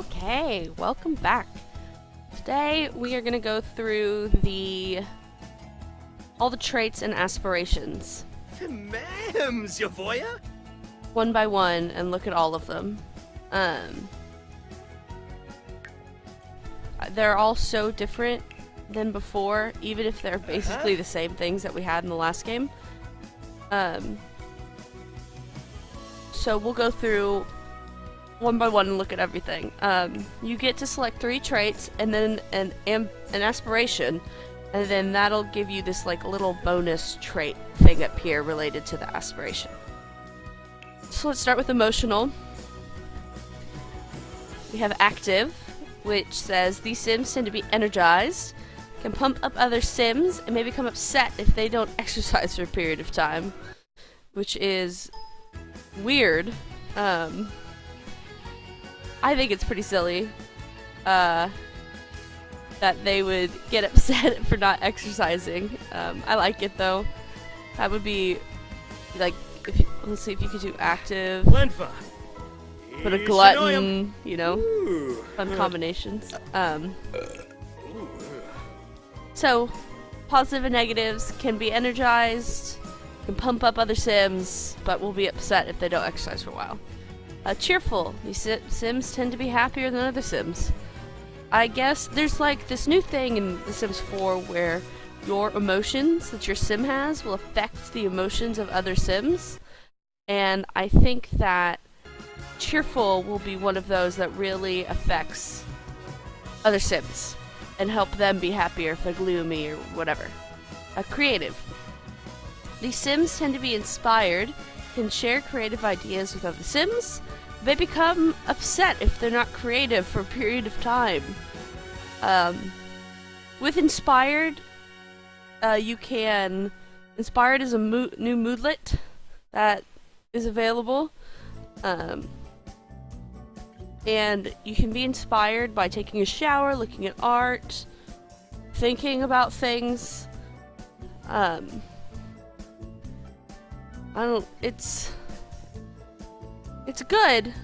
Okay, welcome back. Today we are going to go through all the traits and aspirations. Mems, your voya? One by one and look at all of them. They're all so different than before, even if they're basically the same things that we had in the last game. So we'll go through one by one and look at everything. You get to select 3 traits and then an aspiration, and then that'll give you this like little bonus trait thing up here related to the aspiration. So let's start with emotional. We have active, which says these Sims tend to be energized, can pump up other Sims, and may become upset if they don't exercise for a period of time, which is weird. I think it's pretty silly that they would get upset for not exercising. I like it though. That would be like, let's see if you could do active. Put a glutton, you know, fun combinations. So, positive and negatives can be energized, can pump up other Sims, but will be upset if they don't exercise for a while. Cheerful. These Sims tend to be happier than other Sims. I guess there's like this new thing in The Sims 4 where your emotions that your Sim has will affect the emotions of other Sims. And I think that cheerful will be one of those that really affects other Sims and help them be happier if they're gloomy or whatever. Creative. These Sims tend to be inspired, can share creative ideas with other Sims. They become upset if they're not creative for a period of time. With inspired, inspired is a new moodlet that is available. And you can be inspired by taking a shower, looking at art, thinking about things. It's good.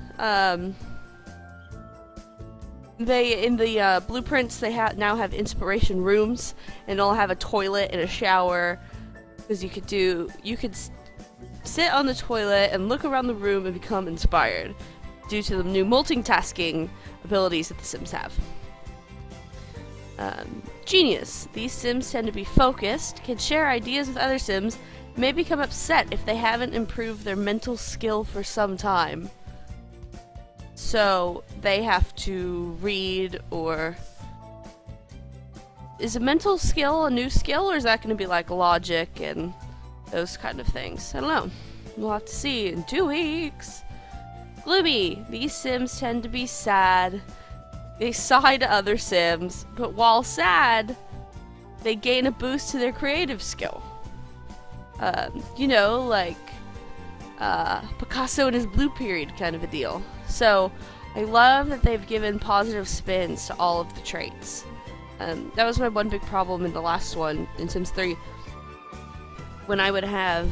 They in the blueprints they now have inspiration rooms, and they'll have a toilet and a shower, because you could sit on the toilet and look around the room and become inspired due to the new multitasking abilities that the Sims have. Genius. These Sims tend to be focused, can share ideas with other Sims, may become upset if they haven't improved their mental skill for some time. So they have to read, or is a mental skill a new skill, or is that going to be like logic and those kind of things? I don't know. We'll have to see in 2 weeks. Gloomy. These Sims tend to be sad. They sigh to other Sims, but while sad, they gain a boost to their creative skill. You know, like Picasso in his blue period kind of a deal. So I love that they've given positive spins to all of the traits. That was my one big problem in the last one, in Sims 3. When I would have,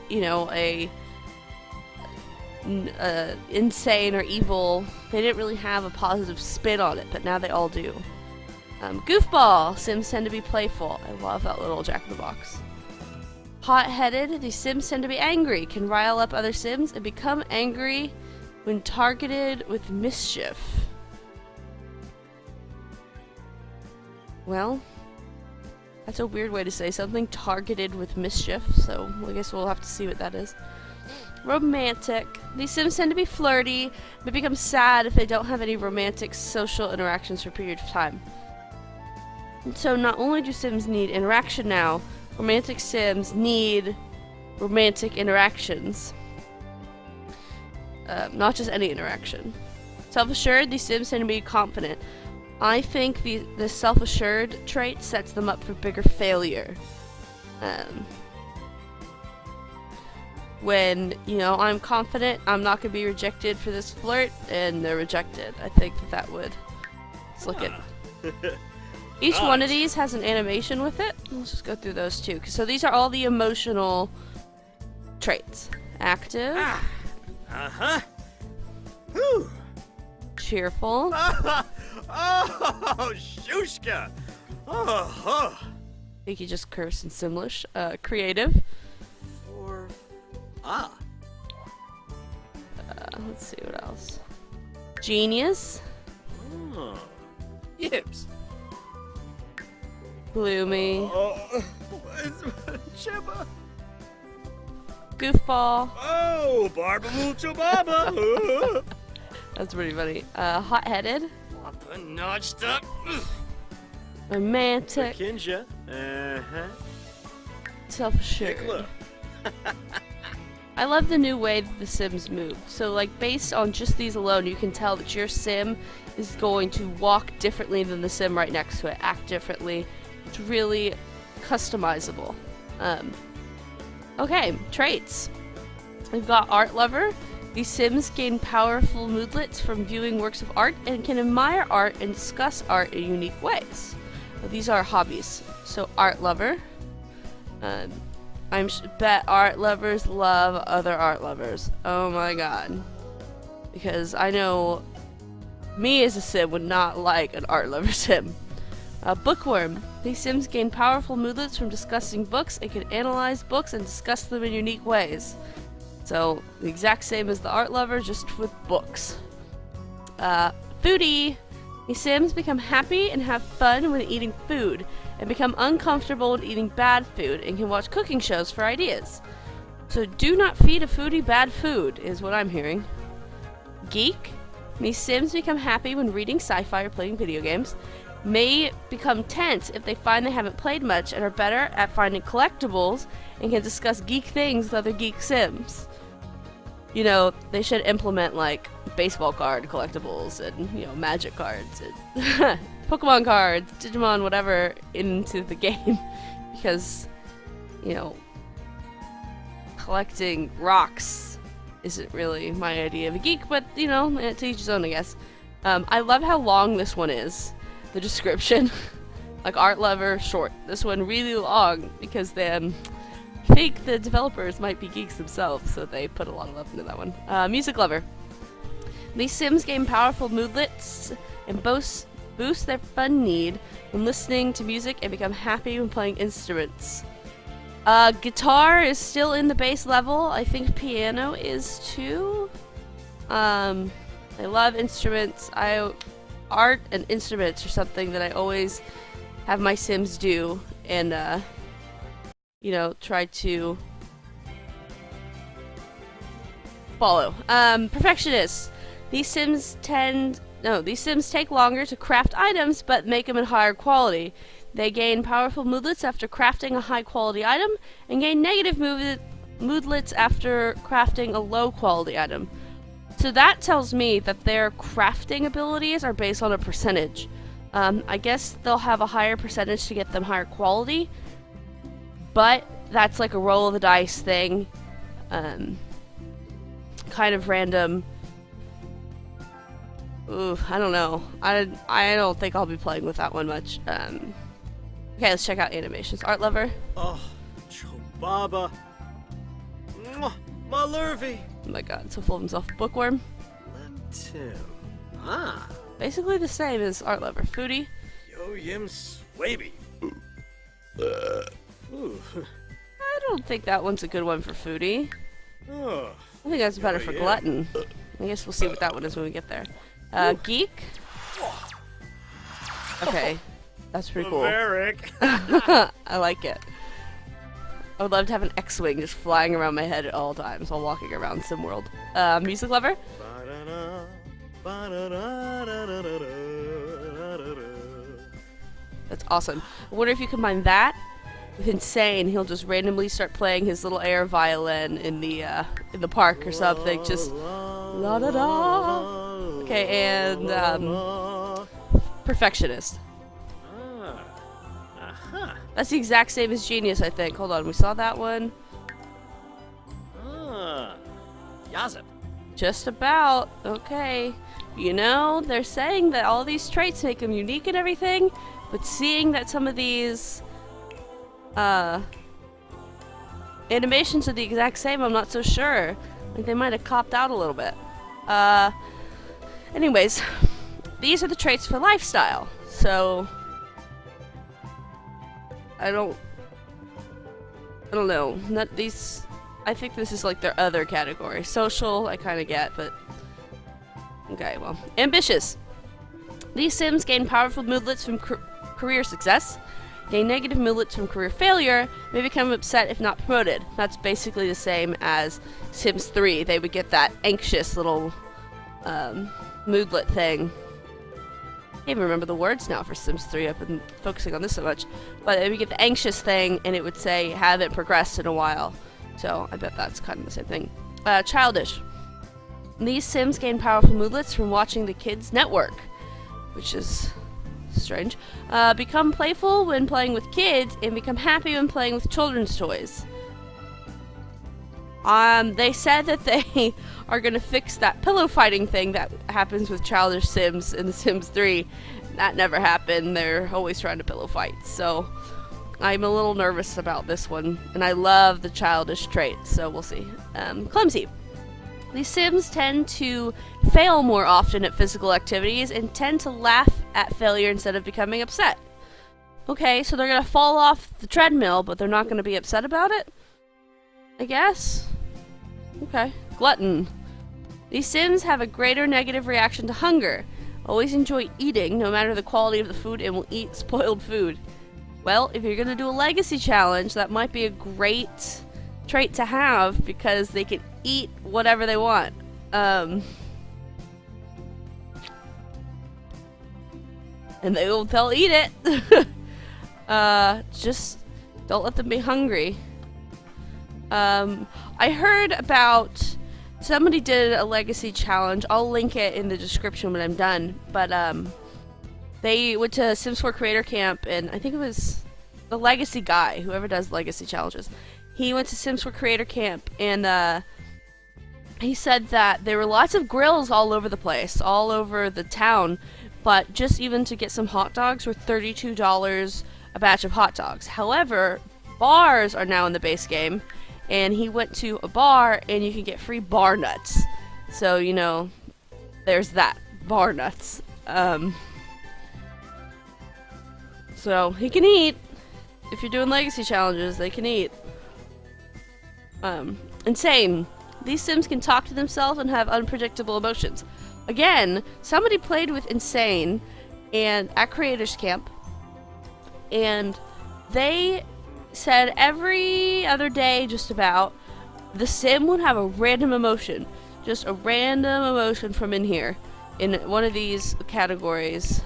you know, a insane or evil, they didn't really have a positive spin on it, but now they all do. Goofball. Sims tend to be playful. I love that little Jack-in-the-Box. Hot-headed. These Sims tend to be angry, can rile up other Sims, and become angry when targeted with mischief. Well, that's a weird way to say something, targeted with mischief, so I guess we'll have to see what that is. Romantic. These Sims tend to be flirty, but become sad if they don't have any romantic social interactions for a period of time. And so not only do Sims need interaction now, romantic Sims need romantic interactions. Not just any interaction. Self-assured, these Sims tend to be confident. I think the self-assured trait sets them up for bigger failure. When, you know, I'm confident I'm not going to be rejected for this flirt, and they're rejected. I think that would... Let's look at... Each one of these has an animation with it. Let's just go through those too. So these are all the emotional traits. Active. Whew. cheerful. Oh, Shushka. Oh. I think he just cursed in Simlish. Creative. Let's see what else. Genius. Oh. Yips. Gloomy. Oh. Chippa. Goofball. Oh, Barba Mucho Baba. That's pretty funny. Hot-headed. Notched up. Romantic. Kinja. Uh-huh. Self-assured. Nicola. I love the new way that the Sims move. So, like, based on just these alone, you can tell that your Sim is going to walk differently than the Sim right next to it, act differently. It's really customizable. Okay, traits. We've got Art Lover. These Sims gain powerful moodlets from viewing works of art and can admire art and discuss art in unique ways. These are hobbies. So, Art Lover. Bet art lovers love other art lovers. Oh my god. Because I know me as a Sim would not like an art lover Sim. Bookworm. These Sims gain powerful moodlets from discussing books and can analyze books and discuss them in unique ways. So, the exact same as the art lover, just with books. Foodie. These Sims become happy and have fun when eating food, and become uncomfortable when eating bad food, and can watch cooking shows for ideas. So do not feed a foodie bad food, is what I'm hearing. Geek. These Sims become happy when reading sci-fi or playing video games. May become tense if they find they haven't played much and are better at finding collectibles and can discuss geek things with other geek Sims. You know, they should implement, like, baseball card collectibles and, you know, magic cards and Pokemon cards, Digimon, whatever, into the game. Because, you know, collecting rocks isn't really my idea of a geek, but, you know, to each his own, I guess. I love how long this one is, the description. Like, art lover, short. This one really long, because then I think the developers might be geeks themselves, so they put a lot of love into that one. Music lover. These Sims gain powerful moodlets and boost their fun need when listening to music and become happy when playing instruments. Guitar is still in the base level. I think piano is too. I love instruments. Art and instruments are something that I always have my Sims do, and you know, try to follow. Perfectionist. These Sims take longer to craft items, but make them in higher quality. They gain powerful moodlets after crafting a high quality item, and gain negative moodlets after crafting a low quality item. So that tells me that their crafting abilities are based on a percentage. I guess they'll have a higher percentage to get them higher quality, but that's like a roll of the dice thing. Kind of random. Ooh, I don't know. I don't think I'll be playing with that one much. Okay, let's check out animations. Art lover. Oh, Chobaba. Mwah, my lurvy. Oh my god, so full of himself. Bookworm. Lemtim. Basically the same as art lover. Foodie. Yo yim swaby. Ooh. I don't think that one's a good one for foodie. Oh. I think that's better for yeah. glutton. I guess we'll see what that one is when we get there. Geek. Okay, that's pretty cool. Bavaric. I like it. I would love to have an X-Wing just flying around my head at all times while walking around SimWorld. Music lover? That's awesome. I wonder if you combine that with Insane. He'll just randomly start playing his little air violin in the park or something. Just la da da. Okay, and Perfectionist. That's the exact same as Genius, I think. Hold on, we saw that one. Yazip. Just about. Okay. You know, they're saying that all these traits make them unique and everything, but seeing that some of these animations are the exact same, I'm not so sure. Like, they might have copped out a little bit. Anyways, these are the traits for lifestyle. So I don't know. Not these. I think this is like their other category. Social, I kind of get, but okay. Well, ambitious. These Sims gain powerful moodlets from career success, gain negative moodlets from career failure, may become upset if not promoted. That's basically the same as Sims 3. They would get that anxious little moodlet thing. I can't even remember the words now for Sims 3. I've been focusing on this so much. But they would get the anxious thing, and it would say, haven't progressed in a while. So I bet that's kind of the same thing. Childish. These Sims gain powerful moodlets from watching the kids' network, which is strange. Become playful when playing with kids, and become happy when playing with children's toys. They said that they are going to fix that pillow fighting thing that happens with childish Sims in The Sims 3. That never happened. They're always trying to pillow fight. So I'm a little nervous about this one. And I love the childish trait, so we'll see. Clumsy. These Sims tend to fail more often at physical activities and tend to laugh at failure instead of becoming upset. Okay, so they're going to fall off the treadmill, but they're not going to be upset about it? I guess? Okay. Glutton. These Sims have a greater negative reaction to hunger. Always enjoy eating, no matter the quality of the food, and will eat spoiled food. Well, if you're going to do a legacy challenge, that might be a great trait to have, because they can eat whatever they want. And they'll eat it. Just don't let them be hungry. I heard about somebody did a legacy challenge. I'll link it in the description when I'm done. But they went to Sims 4 Creator Camp, and I think it was the legacy guy, whoever does legacy challenges. He went to Sims 4 Creator Camp, and he said that there were lots of grills all over the place, all over the town. But just even to get some hot dogs were $32 a batch of hot dogs. However, bars are now in the base game. And he went to a bar, and you can get free bar nuts. So, you know, there's that. Bar nuts. So, he can eat. If you're doing legacy challenges, they can eat. Insane. These Sims can talk to themselves and have unpredictable emotions. Again, somebody played with Insane and at Creators Camp. And they said every other day, just about, the Sim would have a random emotion. Just a random emotion from in here. In one of these categories.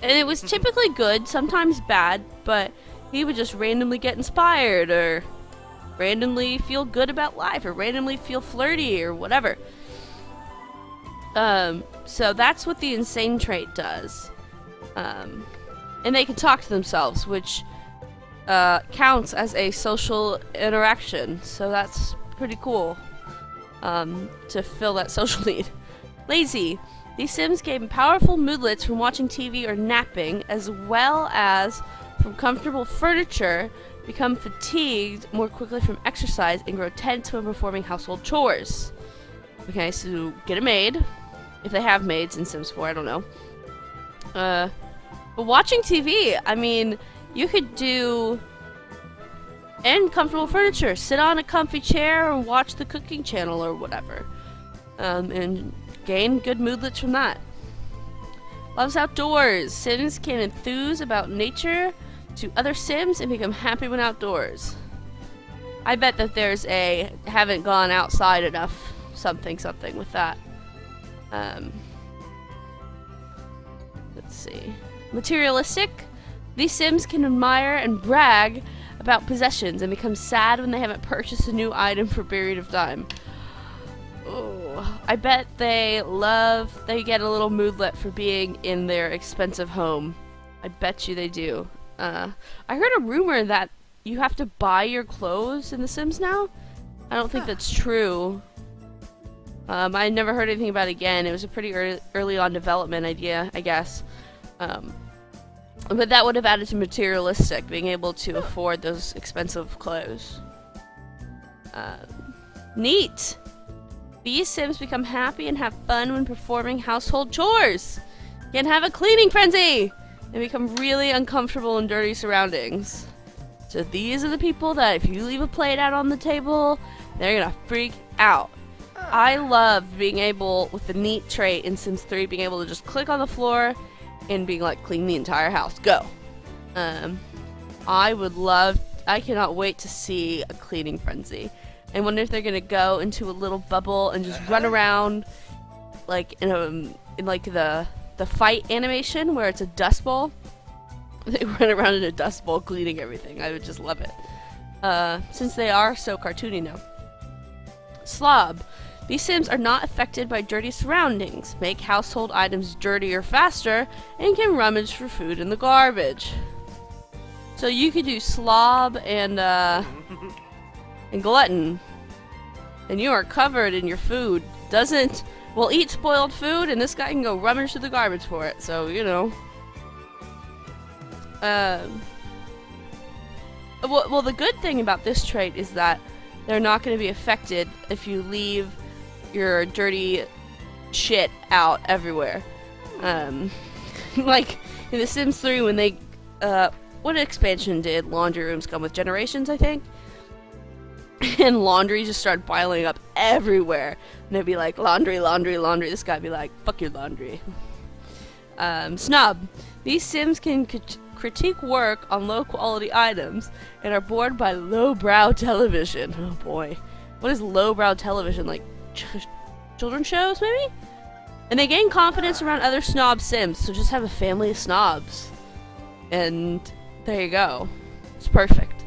And it was typically good, sometimes bad, but he would just randomly get inspired, or randomly feel good about life, or randomly feel flirty, or whatever. So that's what the Insane trait does. And they can talk to themselves, which counts as a social interaction, so that's pretty cool to fill that social need. Lazy. These Sims gain powerful moodlets from watching TV or napping, as well as from comfortable furniture, become fatigued more quickly from exercise, and grow tense when performing household chores. Okay, so get a maid, if they have maids in Sims 4, I don't know. But watching TV, I mean, you could do, and comfortable furniture, sit on a comfy chair and watch the cooking channel or whatever, and gain good moodlets from that. Loves outdoors. Sims can enthuse about nature to other Sims and become happy when outdoors. I bet that there's a haven't gone outside enough something with that. Let's see. Materialistic. These Sims can admire and brag about possessions and become sad when they haven't purchased a new item for a period of time. Oh, I bet they get a little moodlet for being in their expensive home. I bet you they do. I heard a rumor that you have to buy your clothes in The Sims now. I don't think that's true. I never heard anything about it again. It was a pretty early on development idea, I guess. But that would have added to materialistic, being able to afford those expensive clothes. Neat! These Sims become happy and have fun when performing household chores. Can have a cleaning frenzy and become really uncomfortable in dirty surroundings. So these are the people that if you leave a plate out on the table, they're gonna freak out. I love being able, with the neat trait in Sims 3, being able to just click on the floor and being like, clean the entire house, go. I cannot wait to see a cleaning frenzy. I wonder if they're gonna go into a little bubble and just run around like in like the fight animation where it's a dust bowl. They run around in a dust bowl cleaning everything. I would just love it. Since they are so cartoony now. Slob. These Sims are not affected by dirty surroundings, make household items dirtier faster, and can rummage for food in the garbage. So you could do slob and glutton, and you are covered in your food. Will eat spoiled food, and this guy can go rummage through the garbage for it. So you know. Well, the good thing about this trait is that they're not going to be affected if you leave your dirty shit out everywhere. Like in The Sims 3 when they, what expansion did laundry rooms come with? Generations, I think? And laundry just started piling up everywhere. And they'd be like, laundry, laundry, laundry. This guy'd be like, fuck your laundry. Snob. These Sims can critique work on low-quality items and are bored by lowbrow television. Oh boy. What is lowbrow television? Like children's shows, maybe? And they gain confidence around other snob Sims, so just have a family of snobs. And there you go. It's perfect.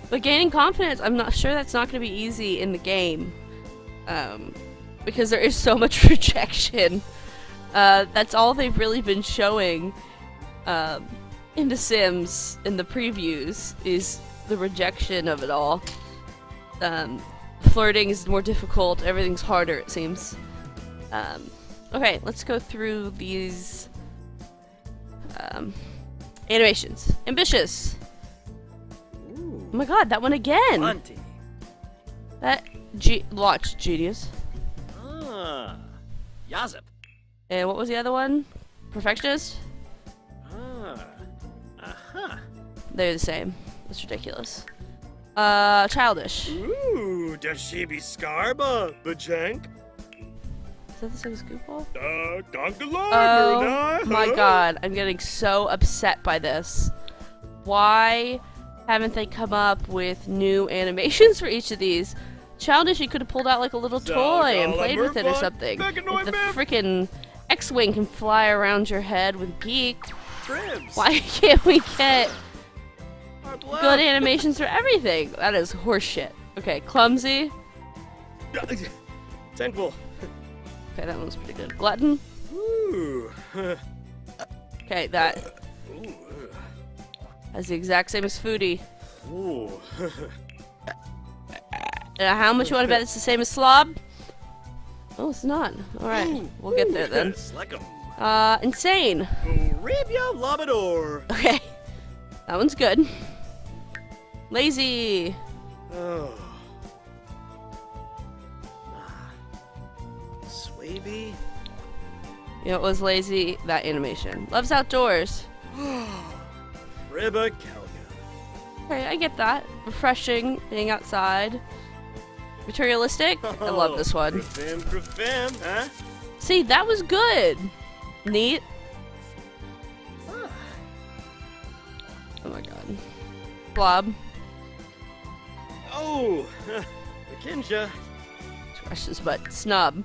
But gaining confidence, I'm not sure that's not going to be easy in the game. Because there is so much rejection. That's all they've really been showing in The Sims in the previews is the rejection of it all. Flirting is more difficult, everything's harder it seems. Okay, let's go through these animations. Ambitious. Ooh. Oh my god, that one again! Plenty. Watch, genius. Ah. Yazip. And what was the other one? Perfectionist? Ah. Aha. They're the same. That's ridiculous. Childish. Ooh, does she be Scarba, Bajank? Is that the same as Goofball? Oh my god, I'm getting so upset by this. Why haven't they come up with new animations for each of these? Childish, you could have pulled out like a little toy and played with it or something. Like the freaking X-Wing can fly around your head with Geek. Tribs. Why can't we get good animations for everything? That is horseshit. Okay, Clumsy. Thankful. Okay, that one's pretty good. Glutton. Ooh. Okay, that has the exact same as Foodie. Ooh. How much you want to bet it's the same as Slob? Oh, it's not. Alright, we'll get there then. Insane. Arabia Labrador. Okay, that one's good. Lazy. Oh. Swaby. You know, it was lazy, that animation. Loves outdoors. Ribba Kelga. Okay, I get that. Refreshing, being outside. Materialistic. I love this one. Profam, huh? See, that was good. Neat. Ah. Oh my god. Blob. Oh, Kinja. Scratch his butt. Snub.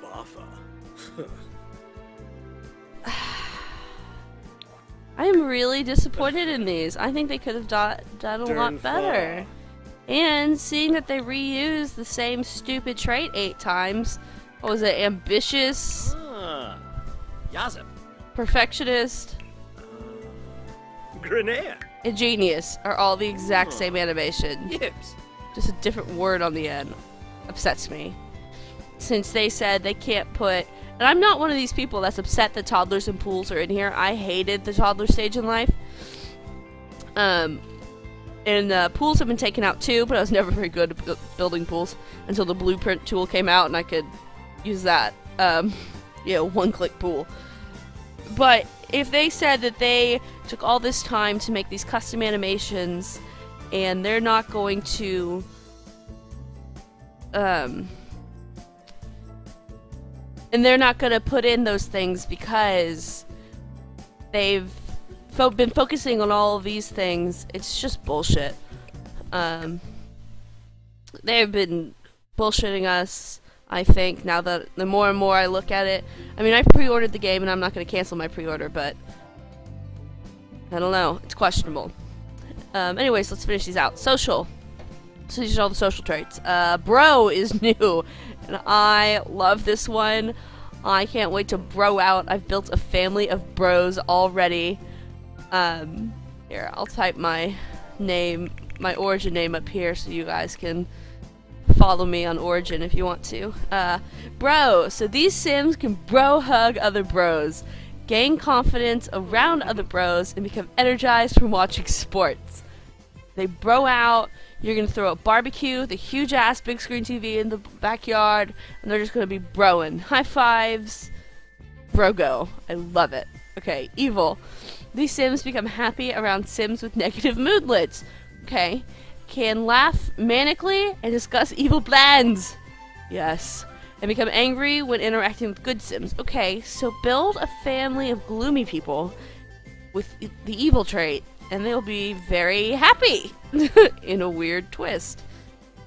Buffa. I am really disappointed in these. I think they could have done a lot better. And seeing that they reused the same stupid trait 8 times. What was it? Ambitious? Ah. Yazip. Perfectionist? Grenea. And genius are all the exact same animation. Yips. Just a different word on the end. Upsets me. Since they said they can't put... And I'm not one of these people that's upset that toddlers and pools are in here. I hated the toddler stage in life. And And pools have been taken out too, but I was never very good at building pools until the blueprint tool came out and I could use that. One-click pool. But if they said that they took all this time to make these custom animations and they're not going to and they're not going to put in those things because they've been focusing on all of these things, it's just bullshit. They've been bullshitting us, I think, now that the more and more I look at it. I mean, I've pre-ordered the game and I'm not going to cancel my pre-order, but I don't know. It's questionable. Anyways, let's finish these out. Social. So these are all the social traits. Bro is new, and I love this one. I can't wait to bro out. I've built a family of bros already. Here, I'll type my name, my Origin name up here so you guys can follow me on Origin if you want to. Bro. So these Sims can bro hug other bros, gain confidence around other bros, and become energized from watching sports. They bro out. You're gonna throw a barbecue, the huge ass big screen TV in the backyard, and they're just gonna be broing. High fives. Bro go. I love it. Okay, evil. These Sims become happy around Sims with negative moodlets. Okay. Can laugh manically and discuss evil plans. Yes. And become angry when interacting with good Sims. Okay, so build a family of gloomy people with the evil trait, and they'll be very happy in a weird twist.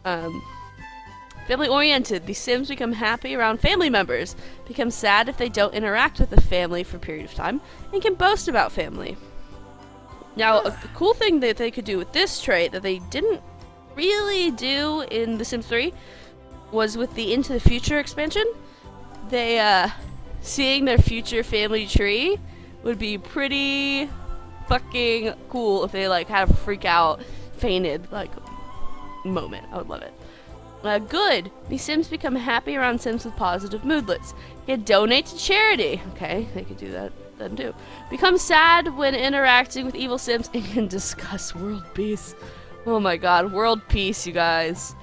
Family oriented. The Sims become happy around family members, become sad if they don't interact with the family for a period of time, and can boast about family. Now, a cool thing that they could do with this trait that they didn't really do in The Sims 3 was with the Into the Future expansion. They, seeing their future family tree would be pretty fucking cool if they, like, had a freak out, fainted, like, moment. I would love it. Good. The Sims become happy around Sims with positive moodlets. Can donate to charity. Okay, they could do that then too. Become sad when interacting with evil Sims and can discuss world peace. Oh my god, world peace, you guys.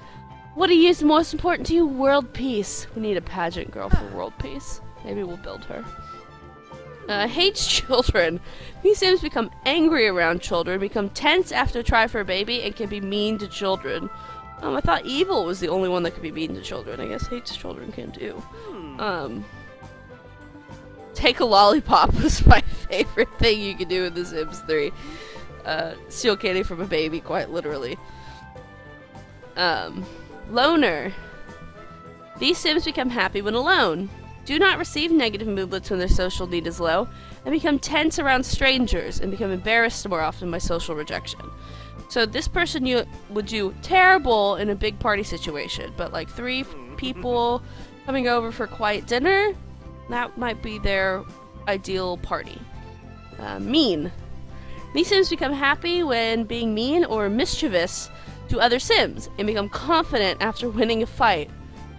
What is most important to you? World peace. We need a pageant girl for world peace. Maybe we'll build her. Hates children. These Sims become angry around children, become tense after try for a baby, and can be mean to children. I thought evil was the only one that could be mean to children. I guess hates children can too. Take a lollipop was my favorite thing you could do in The Sims 3. Steal candy from a baby, quite literally. Loner. These Sims become happy when alone. Do not receive negative moodlets when their social need is low, and become tense around strangers, and become embarrassed more often by social rejection. So this person you would do terrible in a big party situation, but like 3 people coming over for quiet dinner, that might be their ideal party. Mean. These Sims become happy when being mean or mischievous to other Sims, and become confident after winning a fight.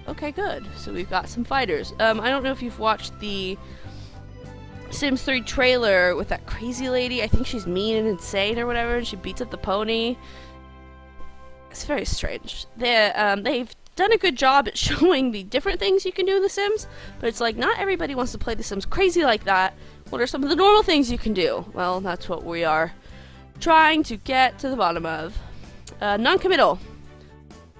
Okay, good. So we've got some fighters. I don't know if you've watched the Sims 3 trailer with that crazy lady. I think she's mean and insane or whatever, and she beats up the pony. It's very strange. They've done a good job at showing the different things you can do in The Sims, but it's like not everybody wants to play The Sims crazy like that. What are some of the normal things you can do? Well, that's what we are trying to get to the bottom of. Non-committal.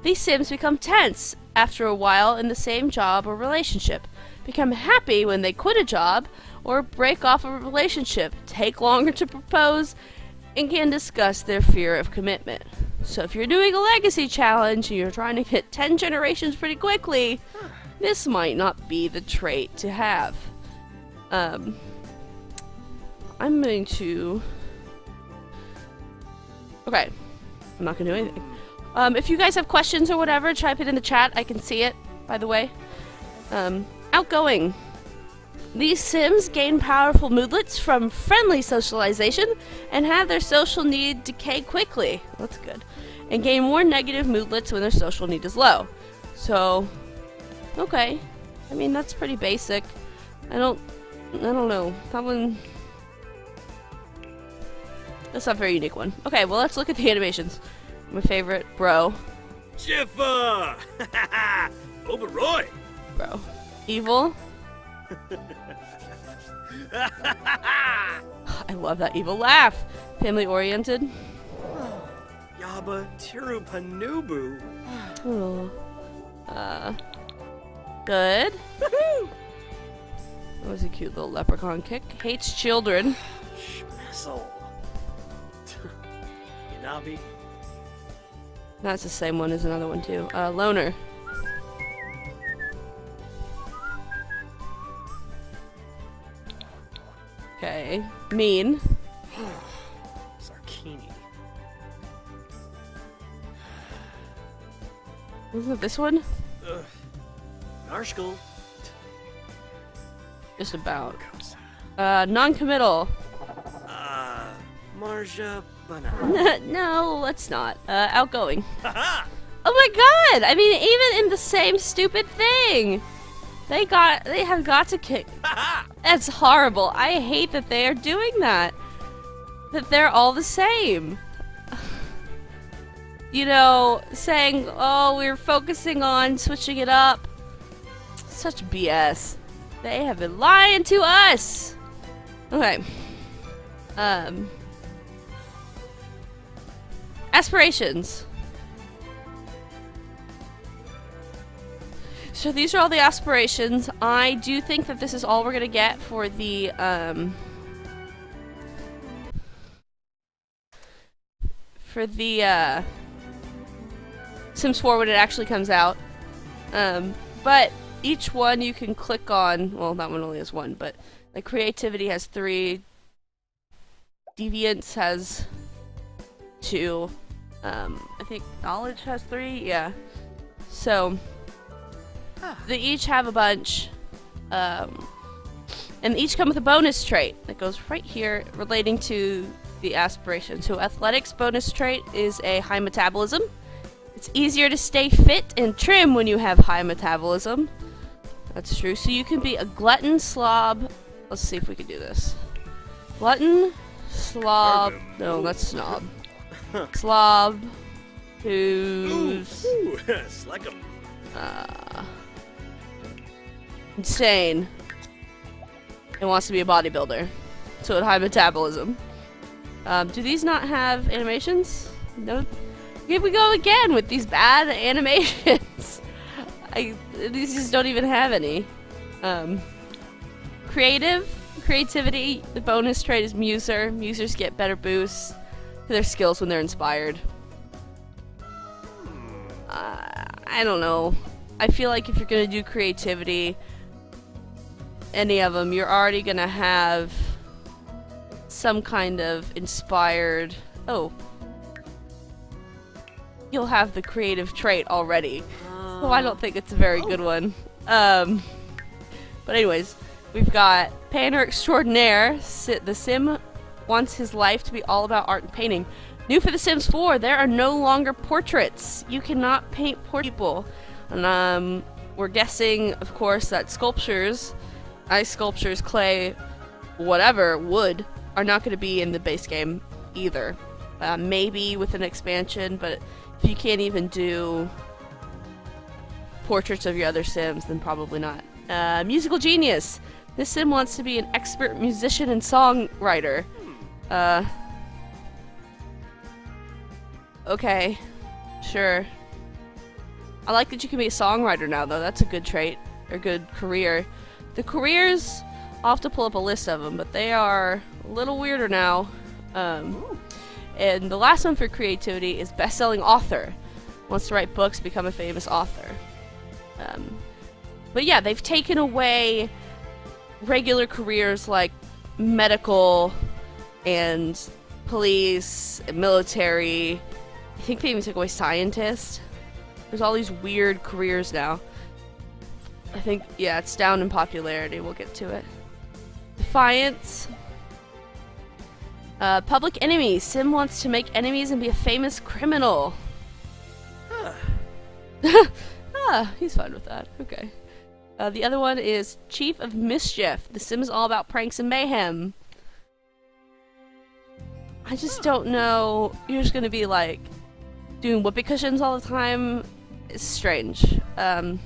These Sims become tense after a while in the same job or relationship, become happy when they quit a job or break off a relationship, take longer to propose, and can discuss their fear of commitment. So if you're doing a legacy challenge and you're trying to hit 10 generations pretty quickly, this might not be the trait to have. I'm going to... Okay. I'm not going to do anything. If you guys have questions or whatever, type it in the chat. I can see it, by the way. Outgoing. These Sims gain powerful moodlets from friendly socialization and have their social need decay quickly. That's good. And gain more negative moodlets when their social need is low. So, okay. I mean, that's pretty basic. I don't know. That one... That's not a very unique one. Okay, well, let's look at the animations. My favorite, bro. Jiffa! Oberoi! Bro. Evil. I love that evil laugh. Family oriented. Yaba Tiru Panubu. Oh. Good. That was a cute little leprechaun kick. Hates children. Schmessel. Inabi. That's the same one as another one too. Loner. Okay. Mean. Sarkini. Isn't it this one? Narshkul. Just about. Non-committal. Marja Bana. No, let's not. Outgoing. Haha! Oh my god! I mean, even in the same stupid thing! They have got to kick. That's horrible. I hate that they are doing that. That they're all the same. You know, saying, oh, we're focusing on switching it up. Such BS. They have been lying to us! Okay. Aspirations. So these are all the aspirations. I do think that this is all we're gonna get for the Sims 4 when it actually comes out. But each one you can click on. Well, that one only has one, but like creativity has 3. Deviance has 2. I think knowledge has 3. Yeah. So they each have a bunch, and each come with a bonus trait that goes right here relating to the aspiration. So athletics bonus trait is a high metabolism. It's easier to stay fit and trim when you have high metabolism. That's true. So you can be a glutton, slob. Let's see if we can do this. Glutton, slob. No, that's snob. Slob. Who's Like a insane and wants to be a bodybuilder. So at high metabolism. Do these not have animations? No. Here we go again with these bad animations. These just don't even have any. Creativity, the bonus trait is Muser. Musers get better boosts to their skills when they're inspired. I don't know. I feel like if you're gonna do creativity, any of them, you're already gonna have some kind of inspired. Oh. You'll have the creative trait already. So I don't think it's a very good one. But anyways, we've got Painter Extraordinaire. The Sim wants his life to be all about art and painting. New for The Sims 4, there are no longer portraits. You cannot paint people. And we're guessing, of course, that sculptures, ice sculptures, clay, whatever, wood, are not going to be in the base game either. Maybe with an expansion, but if you can't even do portraits of your other Sims, then probably not. Musical genius. This Sim wants to be an expert musician and songwriter. Okay. Sure. I like that you can be a songwriter now, though. That's a good trait. Or good career. The careers, I'll have to pull up a list of them, but they are a little weirder now. And the last one for creativity is best-selling author. Wants to write books, become a famous author. But yeah, they've taken away regular careers like medical and police and military. I think they even took away scientist. There's all these weird careers now. I think, yeah, it's down in popularity. We'll get to it. Defiance. Public enemy. Sim wants to make enemies and be a famous criminal. He's fine with that. Okay. The other one is Chief of Mischief. The Sim is all about pranks and mayhem. I just don't know. You're just gonna be like doing whoopee cushions all the time. It's strange. But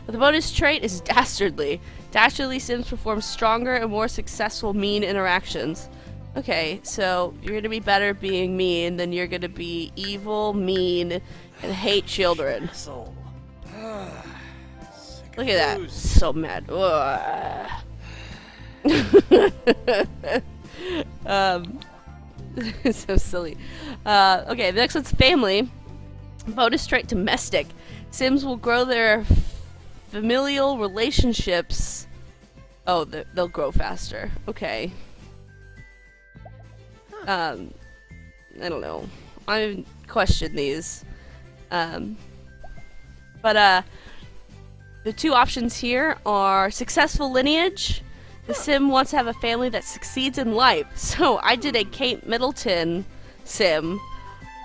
the bonus trait is dastardly. Dastardly Sims perform stronger and more successful mean interactions. Okay, so you're gonna be better being mean than you're gonna be evil, mean, and hate children. Soul. Look at that. So mad. So silly. Okay, the next one's family. Bonus trait domestic. Sims will grow their familial relationships. Oh, they'll grow faster. Okay. I don't know. I question these. But the two options here are successful lineage. The sim wants to have a family that succeeds in life. So I did a Kate Middleton sim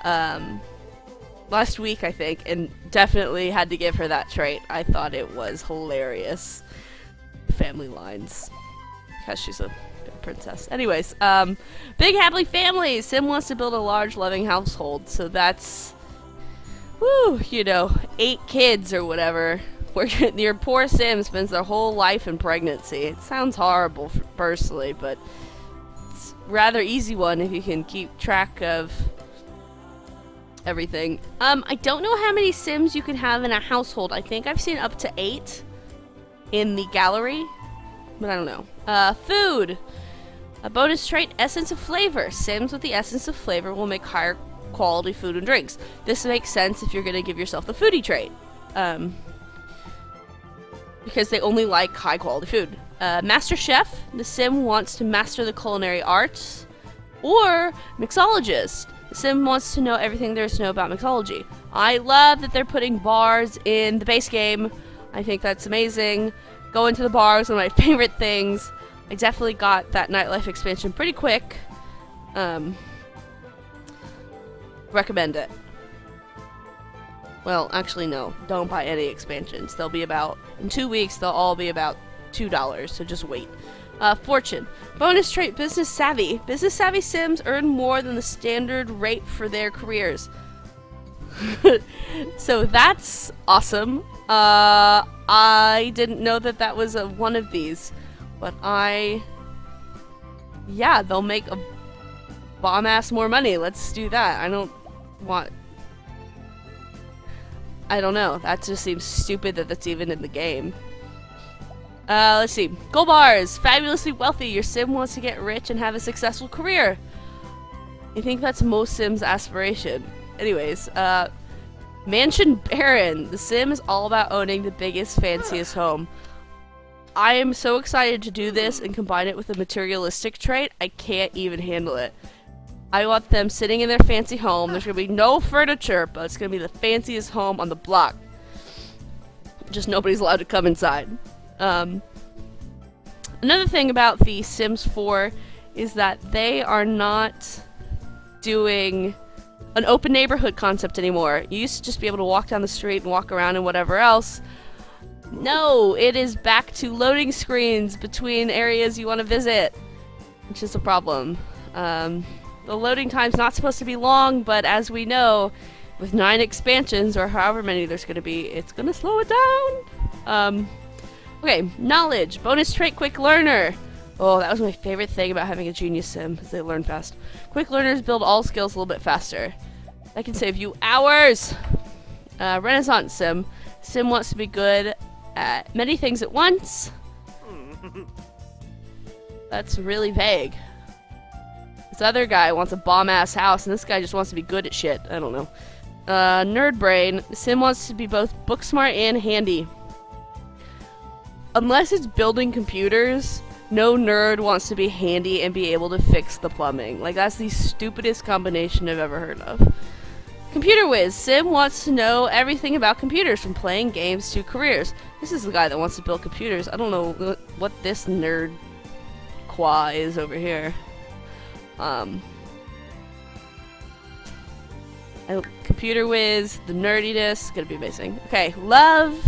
last week, I think, and definitely had to give her that trait. I thought it was hilarious. Family lines. Because she's a princess. Anyways, big happy family. Sim wants to build a large loving household. So that's, woo, 8 kids or whatever. Where your poor sim spends their whole life in pregnancy. It sounds horrible personally, but it's a rather easy one if you can keep track of everything. I don't know how many sims you can have in a household. I think I've seen up to 8 in the gallery, but I don't know. Food. A bonus trait, essence of flavor. Sims with the essence of flavor will make higher quality food and drinks. This makes sense if you're going to give yourself the foodie trait. Because they only like high quality food. Master Chef, the sim wants to master the culinary arts. Or mixologist, the sim wants to know everything there is to know about mixology. I love that they're putting bars in the base game. I think that's amazing. Going to the bars, one of my favorite things. I definitely got that nightlife expansion pretty quick. Recommend it. Well, actually, no. Don't buy any expansions. They'll be about, in 2 weeks, they'll all be about $2, so just wait. Fortune. Bonus trait, business savvy. Business savvy sims earn more than the standard rate for their careers. So that's awesome. I didn't know that was one of these. But yeah, they'll make a bomb-ass more money. Let's do that. I don't know. That just seems stupid that that's even in the game. Let's see. Gold bars. Fabulously wealthy. Your sim wants to get rich and have a successful career. I think that's most sims' aspiration. Anyways, Mansion Baron. The sim is all about owning the biggest, fanciest home. I am so excited to do this and combine it with a materialistic trait. I can't even handle it. I want them sitting in their fancy home. There's going to be no furniture, but it's going to be the fanciest home on the block. Just nobody's allowed to come inside. Another thing about the Sims 4 is that they are not doing an open neighborhood concept anymore. You used to just be able to walk down the street and walk around and whatever else. No, it is back to loading screens between areas you want to visit, which is a problem. The loading time's not supposed to be long, but as we know, with 9 expansions, or however many there's going to be, it's going to slow it down. Okay, knowledge. Bonus trait, quick learner. Oh, that was my favorite thing about having a genius sim, is they learn fast. Quick learners build all skills a little bit faster. That can save you hours. Renaissance sim. Sim wants to be good at many things at once. That's really vague. This other guy wants a bomb-ass house, and this guy just wants to be good at shit. I don't know. Nerd brain. Sim wants to be both book smart and handy. Unless it's building computers, no nerd wants to be handy and be able to fix the plumbing. Like, that's the stupidest combination I've ever heard of. Computer whiz. Sim wants to know everything about computers, from playing games to careers. This is the guy that wants to build computers. I don't know what this nerd qua is over here. Computer whiz, the nerdiness, gonna be amazing. Okay, love.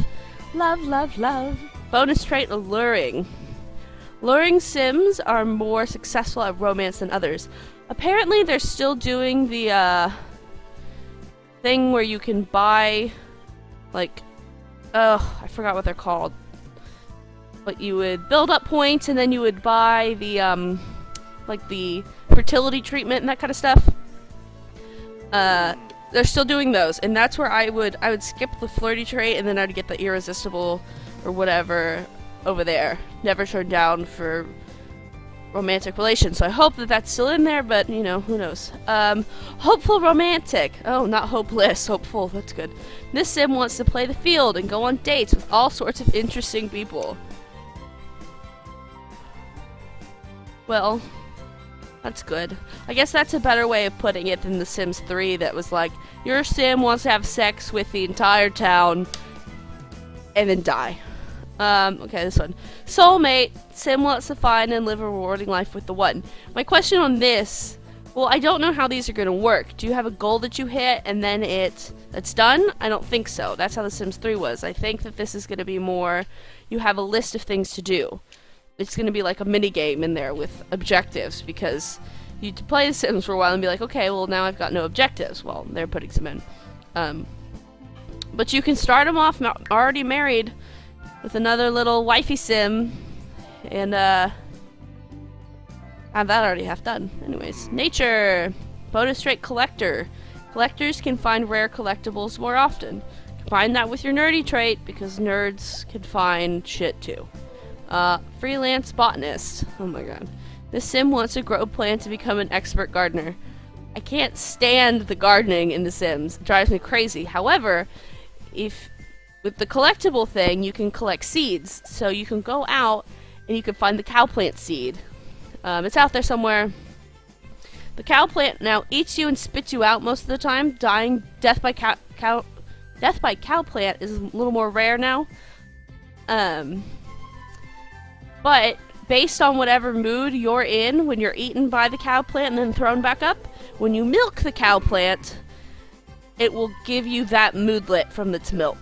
Bonus trait, alluring. Luring sims are more successful at romance than others. Apparently, they're still doing the thing where you can buy, like, I forgot what they're called. But you would build up points, and then you would buy the like the fertility treatment and that kind of stuff. They're still doing those, and that's where I would skip the flirty trait, and then I'd get the irresistible or whatever over there. Never turned down for romantic relations. So I hope that that's still in there, but you know, who knows. Hopeful romantic. Oh, not hopeless. Hopeful. That's good. This sim wants to play the field and go on dates with all sorts of interesting people. Well, that's good. I guess that's a better way of putting it than The Sims 3 that was like, your sim wants to have sex with the entire town and then die. Okay, this one. Soulmate. Sim wants to find and live a rewarding life with the one. My question on this, well, I don't know how these are going to work. Do you have a goal that you hit and then it's done? I don't think so. That's how The Sims 3 was. I think that this is going to be more, you have a list of things to do. It's going to be like a mini game in there with objectives, because you play The Sims for a while and be like, okay, well, now I've got no objectives. Well, they're putting some in. But you can start them off already married with another little wifey sim and have that already half done. Anyways, nature. Bonus trait collector. Collectors can find rare collectibles more often. Combine that with your nerdy trait, because nerds can find shit too. Freelance botanist. Oh my god. This sim wants to grow plants to become an expert gardener. I can't stand the gardening in The Sims. It drives me crazy. However, with the collectible thing, you can collect seeds. So you can go out and you can find the cow plant seed. It's out there somewhere. The cow plant now eats you and spits you out most of the time. Death by cow plant is a little more rare now. But based on whatever mood you're in when you're eaten by the cow plant and then thrown back up, when you milk the cow plant, it will give you that moodlet from its milk.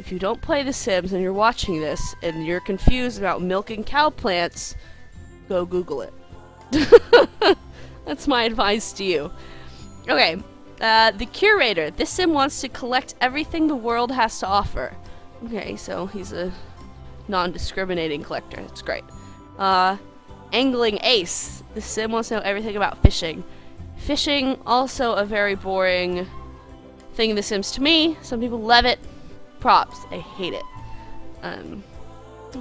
If you don't play The Sims and you're watching this and you're confused about milking cow plants, go Google it. That's my advice to you. Okay, the curator. This sim wants to collect everything the world has to offer. Okay, so he's a non-discriminating collector. That's great. Angling ace. This sim wants to know everything about fishing. Fishing, also a very boring thing in The Sims to me. Some people love it. Props. I hate it.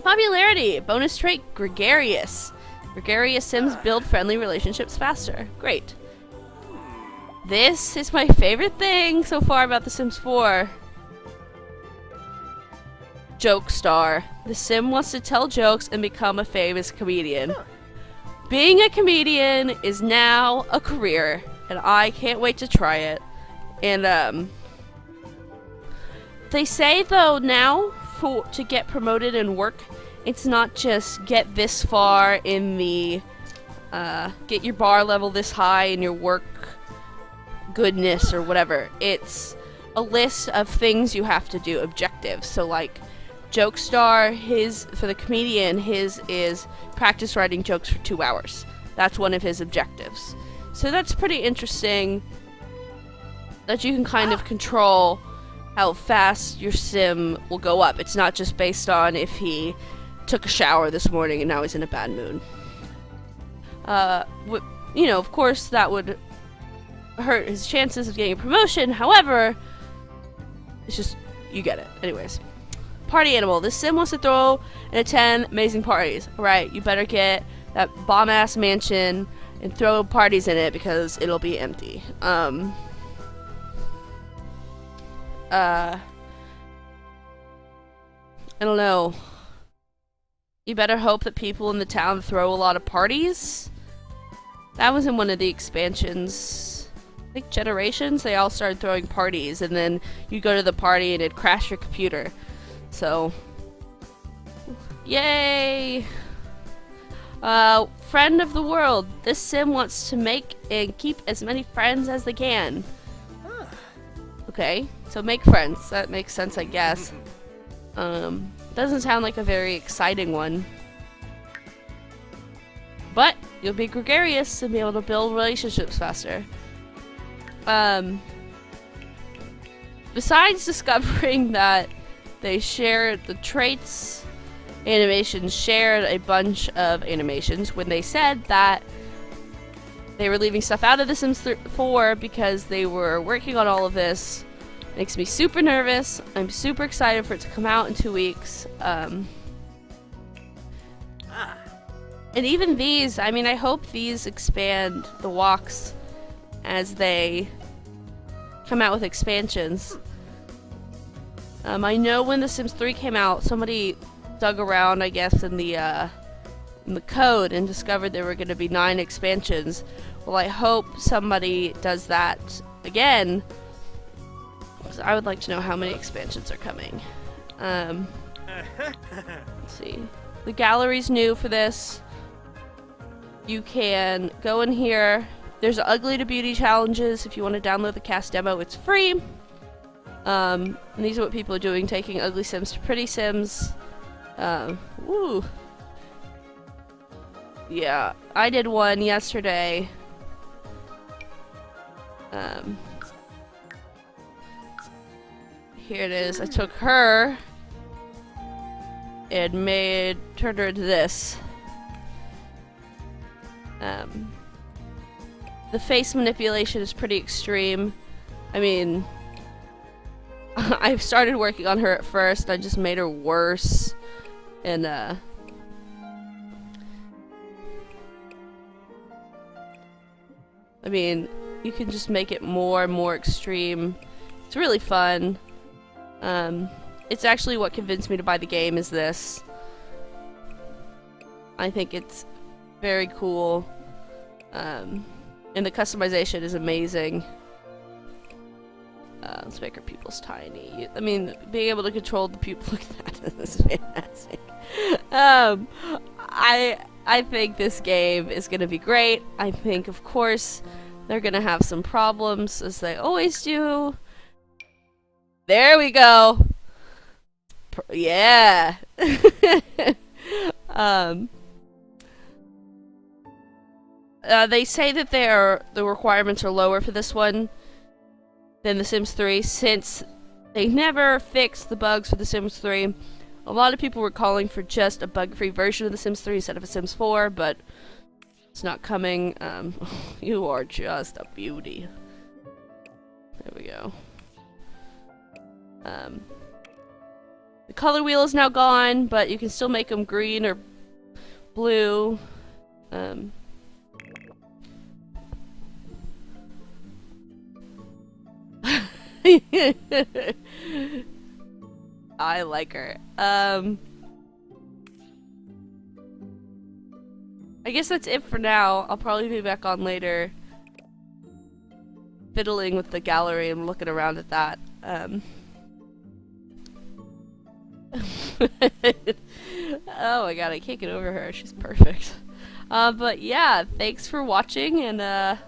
Popularity. Bonus trait, gregarious. Gregarious sims build friendly relationships faster. Great. This is my favorite thing so far about The Sims 4. Joke star. The sim wants to tell jokes and become a famous comedian. Being a comedian is now a career, and I can't wait to try it. And they say though now to get promoted in work, it's not just get this far in the get your bar level this high in your work goodness or whatever. It's a list of things you have to do, objectives. So like joke star, for the comedian, his is practice writing jokes for 2 hours. That's one of his objectives. So that's pretty interesting that you can kind of control how fast your sim will go up. It's not just based on if he took a shower this morning and now he's in a bad mood. You know, of course that would hurt his chances of getting a promotion. However, it's just, you get it. Anyways. Party animal. This sim wants to throw and attend amazing parties. Alright, you better get that bomb-ass mansion and throw parties in it because it'll be empty. I don't know. You better hope that people in the town throw a lot of parties. That was in one of the expansions. I think Generations, they all started throwing parties, and then you go to the party and it'd crash your computer. So, yay! Friend of the world. This sim wants to make and keep as many friends as they can. Okay, so make friends. That makes sense, I guess. Doesn't sound like a very exciting one. But you'll be gregarious and be able to build relationships faster. Besides discovering that they shared the traits, animations shared a bunch of animations when they said that they were leaving stuff out of The Sims 4 because they were working on all of this. Makes me super nervous. I'm super excited for it to come out in 2 weeks. And even these, I mean, I hope these expand the walks as they come out with expansions. I know when The Sims 3 came out, somebody dug around, I guess, in the code and discovered there were going to be 9 expansions. Well, I hope somebody does that again, because I would like to know how many expansions are coming. Let's see. The gallery's new for this. You can go in here. There's ugly to beauty challenges. If you want to download the CAS Demo, it's free. And these are what people are doing, taking ugly Sims to pretty Sims. Woo. Yeah, I did one yesterday. Here it is. I took her and turned her into this. The face manipulation is pretty extreme. I mean, I started working on her at first. I just made her worse, and I mean, you can just make it more and more extreme. It's really fun. It's actually what convinced me to buy the game is this. I think it's very cool. And the customization is amazing. Let's make our pupils tiny. I mean, being able to control the pupil, look at that, this is fantastic. I think this game is gonna be great. I think, of course, they're gonna have some problems, as they always do. There we go! Yeah! They say that the requirements are lower for this one than The Sims 3, since they never fixed the bugs for The Sims 3. A lot of people were calling for just a bug-free version of The Sims 3 instead of a Sims 4, but it's not coming. You are just a beauty. There we go. The color wheel is now gone, but you can still make them green or blue. I like her. I guess that's it for now. I'll probably be back on later, fiddling with the gallery and looking around at that. Oh my god, I can't get over her. She's perfect. But yeah, thanks for watching, and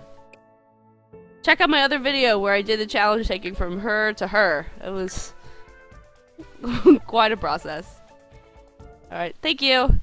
check out my other video where I did the challenge taking from her to her. It was quite a process. Alright, thank you!